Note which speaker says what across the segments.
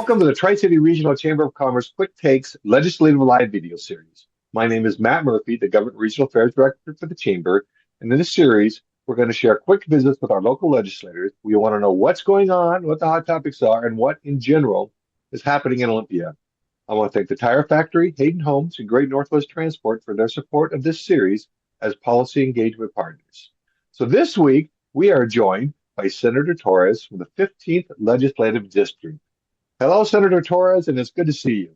Speaker 1: Welcome to the Tri-City Regional Chamber of Commerce Quicktakes Legislative Live video series. My name is Matt Murphy, the Government Regional Affairs Director for the Chamber, and in this series, we're going to share quick visits with our local legislators. We want to know what's going on, what the hot topics are, and what, in general, is happening in Olympia. I want to thank the Tire Factory, Hayden Homes, and Great Northwest Transport for their support of this series as policy engagement partners. So this week, we are joined by Senator Torres from the 15th Legislative District. Hello, Senator Torres, and it's good to see you.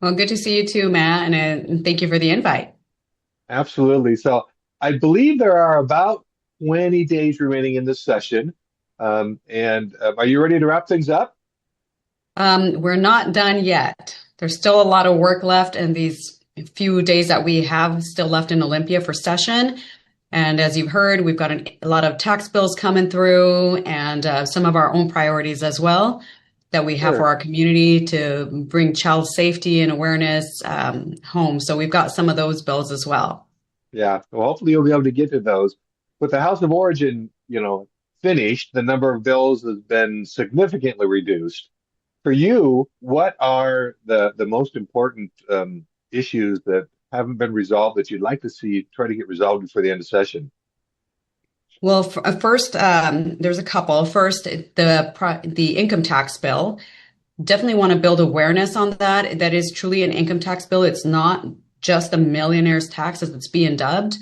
Speaker 2: Well, good to see you too, Matt, and thank you for the invite.
Speaker 1: Absolutely. So I believe there are about 20 days remaining in this session. Are you ready to wrap things up?
Speaker 2: We're not done yet. There's still a lot of work left in these few days that we have still left in Olympia for session. And as you've heard, we've got a lot of tax bills coming through and some of our own priorities as well that we have for our community to bring child safety and awareness home. So we've got some of those bills as well.
Speaker 1: Yeah, well, hopefully you'll be able to get to those. With the House of Origin, finished, the number of bills has been significantly reduced. For you, what are the most important issues that haven't been resolved that you'd like to see try to get resolved before the end of session?
Speaker 2: Well, first, there's a couple. First, the income tax bill. Definitely want to build awareness on that. That is truly an income tax bill. It's not just a millionaire's tax as it's being dubbed.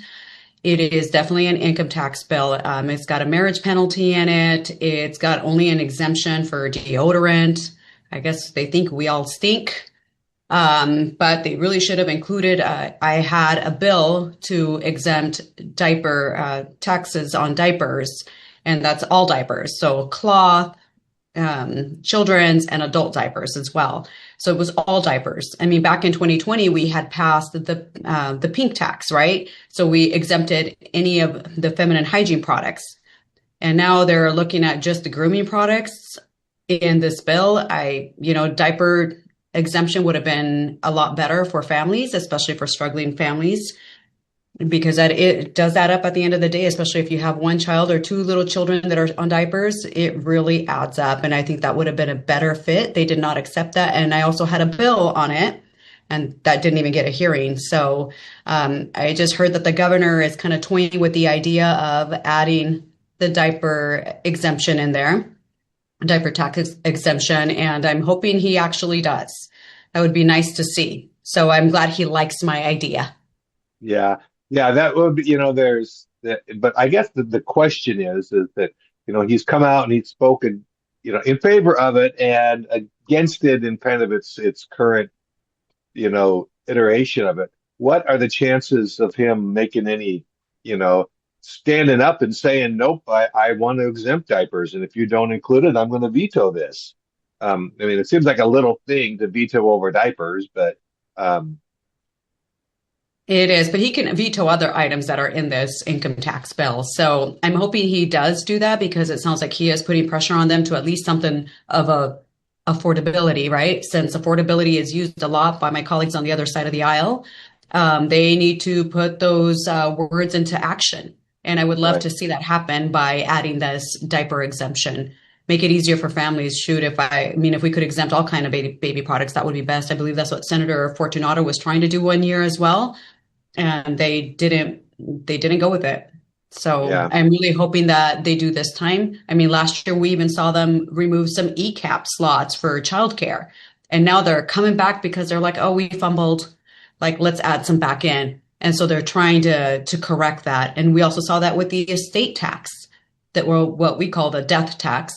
Speaker 2: It is definitely an income tax bill. It's got a marriage penalty in it. It's got only an exemption for deodorant. I guess they think we all stink. But they really should have included, I had a bill to exempt diaper taxes on diapers, and that's all diapers. So cloth, children's and adult diapers as well. So it was all diapers. I mean, back in 2020, we had passed the pink tax, right? So we exempted any of the feminine hygiene products. And now they're looking at just the grooming products in this bill. Diaper exemption would have been a lot better for families, especially for struggling families, because it does add up at the end of the day, especially if you have one child or two little children that are on diapers, it really adds up. And I think that would have been a better fit. They did not accept that. And I also had a bill on it, and that didn't even get a hearing. So I just heard that the governor is kind of toying with the idea of adding the diaper exemption in there. Diaper tax exemption, and I'm hoping he actually does. That would be nice to see. So I'm glad he likes my idea.
Speaker 1: Yeah, that would be, there's that, but I guess the question is that, he's come out and he's spoken, in favor of it and against it in kind of its current, iteration of it. What are the chances of him making any, standing up and saying, nope, I want to exempt diapers, and if you don't include it, I'm going to veto this. It seems like a little thing to veto over diapers, but
Speaker 2: it is, but he can veto other items that are in this income tax bill. So I'm hoping he does do that, because it sounds like he is putting pressure on them to at least something of a affordability, right? Since affordability is used a lot by my colleagues on the other side of the aisle, they need to put those words into action. And I would love to see that happen by adding this diaper exemption. Make it easier for families. Shoot, if we could exempt all kind of baby products, that would be best. I believe that's what Senator Fortunato was trying to do one year as well, and they didn't go with it. So yeah. I'm really hoping that they do this time. Last year we even saw them remove some ECAP slots for childcare, and now they're coming back because they're like, oh, we fumbled. Like, let's add some back in. And so they're trying to correct that. And we also saw that with the estate tax, that were what we call the death tax,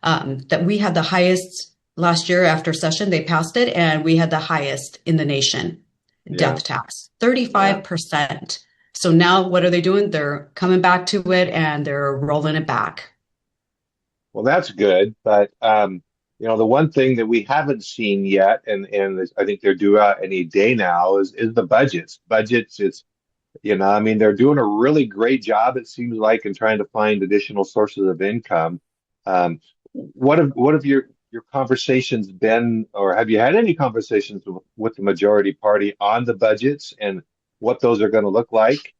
Speaker 2: that we had the highest last year after session. They passed it, and we had the highest in the nation, death tax, 35%. So now what are they doing? They're coming back to it, and they're rolling it back.
Speaker 1: Well, that's good. But, the one thing that we haven't seen yet, and I think they're due out any day now, is the budgets. It's, they're doing a really great job, it seems like, in trying to find additional sources of income. What have your conversations been, or have you had any conversations with the majority party on the budgets and what those are going to look like?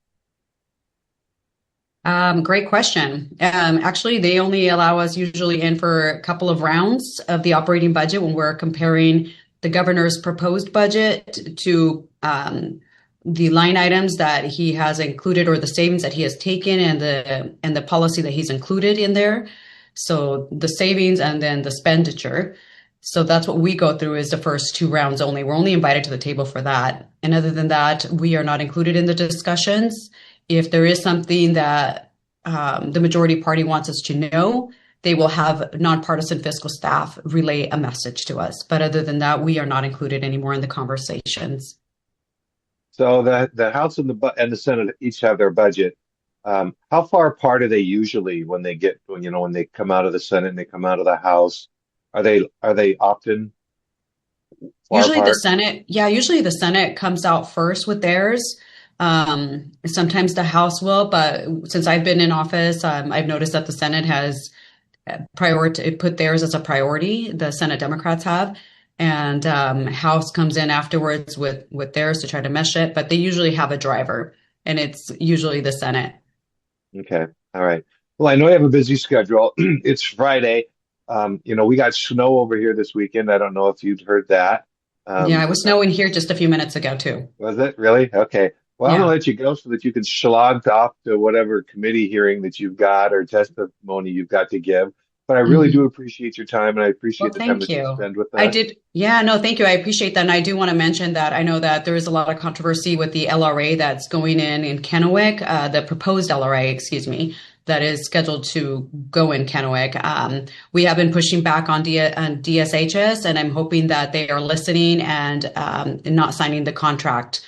Speaker 2: Great question. Actually, they only allow us usually in for a couple of rounds of the operating budget when we're comparing the governor's proposed budget to the line items that he has included or the savings that he has taken and the policy that he's included in there. So the savings and then the expenditure. So that's what we go through is the first two rounds only. We're only invited to the table for that. And other than that, we are not included in the discussions. If there is something that the majority party wants us to know, they will have nonpartisan fiscal staff relay a message to us. But other than that, we are not included anymore in the conversations.
Speaker 1: So the House and the Senate each have their budget. How far apart are they usually when they come out of the Senate and they come out of the House? Are they often far
Speaker 2: Usually the
Speaker 1: apart?
Speaker 2: Senate, yeah, usually the Senate comes out first with theirs. Sometimes the House will, but since I've been in office, I've noticed that the Senate has put theirs as a priority. The Senate Democrats have, and House comes in afterwards with theirs to try to mesh it. But they usually have a driver, and it's usually the Senate.
Speaker 1: Okay. All right. Well, I know you have a busy schedule. It's Friday. We got snow over here this weekend. I don't know if you'd heard that.
Speaker 2: Yeah,
Speaker 1: Um,
Speaker 2: it was snowing here just a few minutes ago too.
Speaker 1: was it really? Okay. Well, I'm gonna
Speaker 2: Yeah.
Speaker 1: let you go so that you can slog off to whatever committee hearing that you've got or testimony you've got to give. But I really do
Speaker 2: Mhm.
Speaker 1: appreciate your time and I appreciate
Speaker 2: Well,
Speaker 1: the time
Speaker 2: thank
Speaker 1: that you
Speaker 2: you.
Speaker 1: spend with
Speaker 2: I
Speaker 1: us.
Speaker 2: did. Yeah, no, thank you. I appreciate that. And I do want to mention that I know that there is a lot of controversy with the LRA that's going in Kennewick, the proposed LRA, excuse me, that is scheduled to go in Kennewick. We have been pushing back on DSHS, and I'm hoping that they are listening and not signing the contract.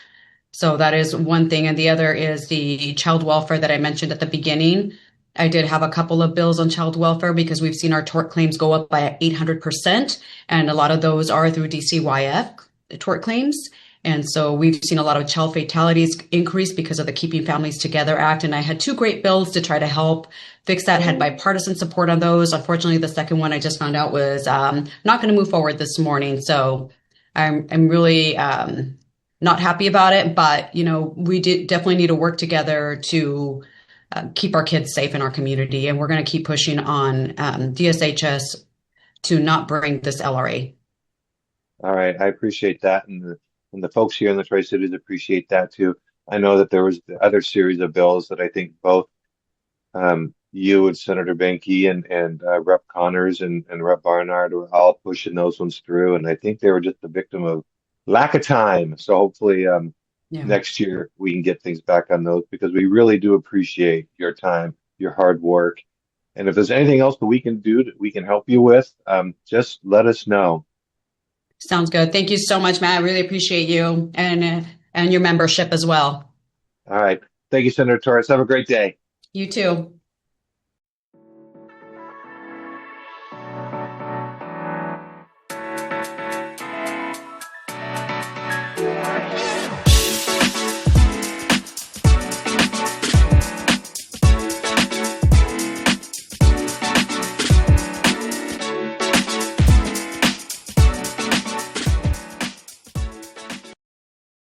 Speaker 2: So that is one thing. And the other is the child welfare that I mentioned at the beginning. I did have a couple of bills on child welfare because we've seen our tort claims go up by 800%. And a lot of those are through DCYF tort claims. And so we've seen a lot of child fatalities increase because of the Keeping Families Together Act. And I had two great bills to try to help fix that, had bipartisan support on those. Unfortunately, the second one I just found out was not going to move forward this morning. So I'm really not happy about it, but we definitely need to work together to keep our kids safe in our community, and we're going to keep pushing on DSHS to not bring this LRA.
Speaker 1: All right. I appreciate that. And the folks here in the Tri-Cities appreciate that too. I know that there was the other series of bills that I think both you and Senator Benke and Rep Connors and Rep Barnard were all pushing those ones through, and I think they were just a victim of lack of time. So hopefully,
Speaker 2: Yeah,
Speaker 1: next year we can get things back on those because we really do appreciate your time, your hard work, and if there's anything else that we can do that we can help you with, just let us know.
Speaker 2: sounds good. Thank you so much, Matt. I really appreciate you and your membership as well.
Speaker 1: All right, thank you, Senator Torres. Have a great day.
Speaker 2: You too.